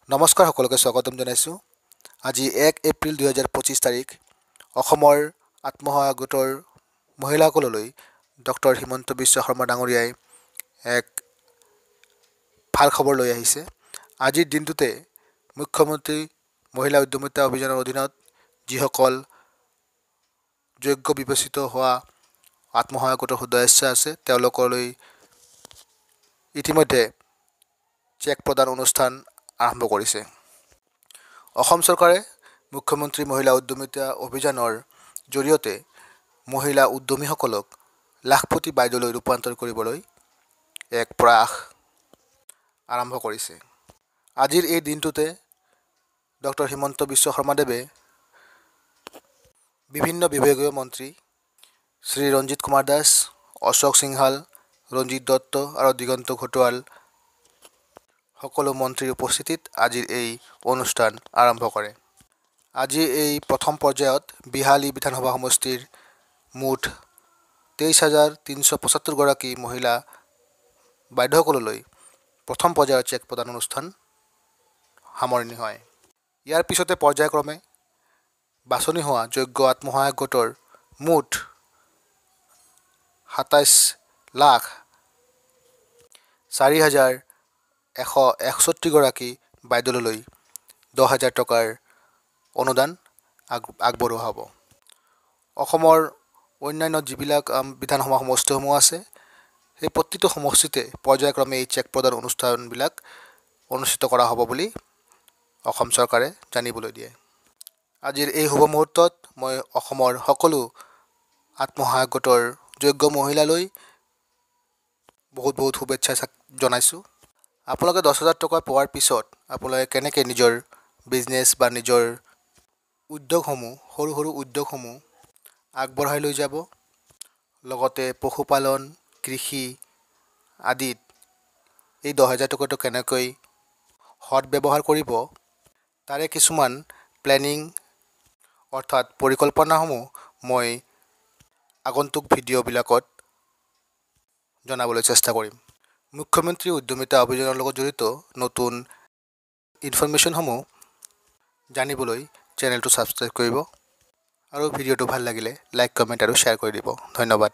নমস্কাৰ সকলোকে স্বাগতম জনাইছোঁ। আজি 1 এপ্ৰিল 2025 তাৰিখ। অসমৰ আত্মসহায়ক গোটৰ মহিলাসকললৈ ডক্টৰ হিমন্ত বিশ্ব শৰ্মা ডাঙৰীয়াই এক ভাল খবৰ লৈ আহিছে। আজিৰ দিনটোতে মুখ্যমন্ত্ৰী মহিলা উদ্যমিতা অভিযানৰ অধীনত যিসকল যোগ্য বিবেচিত হোৱা আত্মসহায়ক গোটৰ সদস্য আছে তেওঁলোকলৈ ইতিমধ্যে চেক প্ৰদান অনুষ্ঠান আৰম্ভ কৰিছে। অসম চৰকাৰে মুখ্যমন্ত্ৰী মহিলা উদ্যমিতা অভিযানৰ জৰিয়তে মহিলা উদ্যমীসকলক লাখপতি বাইদেউলৈ ৰূপান্তৰ কৰিবলৈ এক প্ৰয়াস আৰম্ভ কৰিছে। আজিৰ এই দিনটোতে ডক্টৰ হিমন্ত বিশ্ব শৰ্মাদেৱে বিভিন্ন বিভাগীয় মন্ত্ৰী শ্ৰী ৰঞ্জিত কুমাৰ দাস, অশোক সিংহাল, ৰঞ্জিত দত্ত আৰু দিগন্ত ঘটোৱাল সকলো মন্ত্ৰীৰ উপস্থিতিত আজিৰ এই অনুষ্ঠান আৰম্ভ কৰে। আজিৰ এই প্ৰথম পৰ্যায়ত বিহালী বিধানসভা সমষ্টিৰ মুঠ 23,375 গৰাকী মহিলা বাইদেউসকললৈ প্ৰথম পৰ্যায়ৰ চেক প্ৰদান অনুষ্ঠান সামৰণি হয়। ইয়াৰ পিছতে পৰ্যায়ক্ৰমে বাছনি হোৱা যোগ্য আত্মসহায়ক গোটৰ মুঠ 27,04,161 গৰাকী বাইদেউলৈ 10,000 টকাৰ অনুদান আগবঢ়োৱা হ'ব। অসমৰ অন্যান্য যিবিলাক বিধানসভা সমষ্টিসমূহ আছে সেই প্ৰতিটো সমষ্টিতে পৰ্যায়ক্ৰমে এই চেক প্ৰদান অনুষ্ঠানবিলাক অনুষ্ঠিত কৰা হ'ব বুলি অসম চৰকাৰে জানিবলৈ দিয়ে। আজিৰ এই শুভ মুহূৰ্তত মই অসমৰ সকলো আত্মসহায়ক গোটৰ যোগ্য মহিলালৈ বহুত শুভেচ্ছা জনাইছোঁ। আপোনালোকে 10,000 টকা পোৱাৰ পিছত আপোনালোকে কেনেকৈ নিজৰ বিজনেছ বা নিজৰ উদ্যোগসমূহ সৰু উদ্যোগসমূহ আগবঢ়াই লৈ যাব, লগতে পশুপালন, কৃষি আদিত এই 10,000 টকাটো কেনেকৈ সৎ ব্যৱহাৰ কৰিব, তাৰে কিছুমান প্লেনিং অৰ্থাৎ পৰিকল্পনাসমূহ মই আগন্তুক ভিডিঅ'বিলাকত জনাবলৈ চেষ্টা কৰিম। মুখ্যমন্ত্ৰী উদ্যমিতা অভিযানৰ লগত জড়িত নতুন ইনফৰমেশ্যনসমূহ জানিবলৈ চেনেলটো ছাবস্ক্ৰাইব কৰিব আৰু ভিডিঅ'টো ভাল লাগিলে লাইক, কমেণ্ট আৰু শ্বেয়াৰ কৰি দিব। ধন্যবাদ।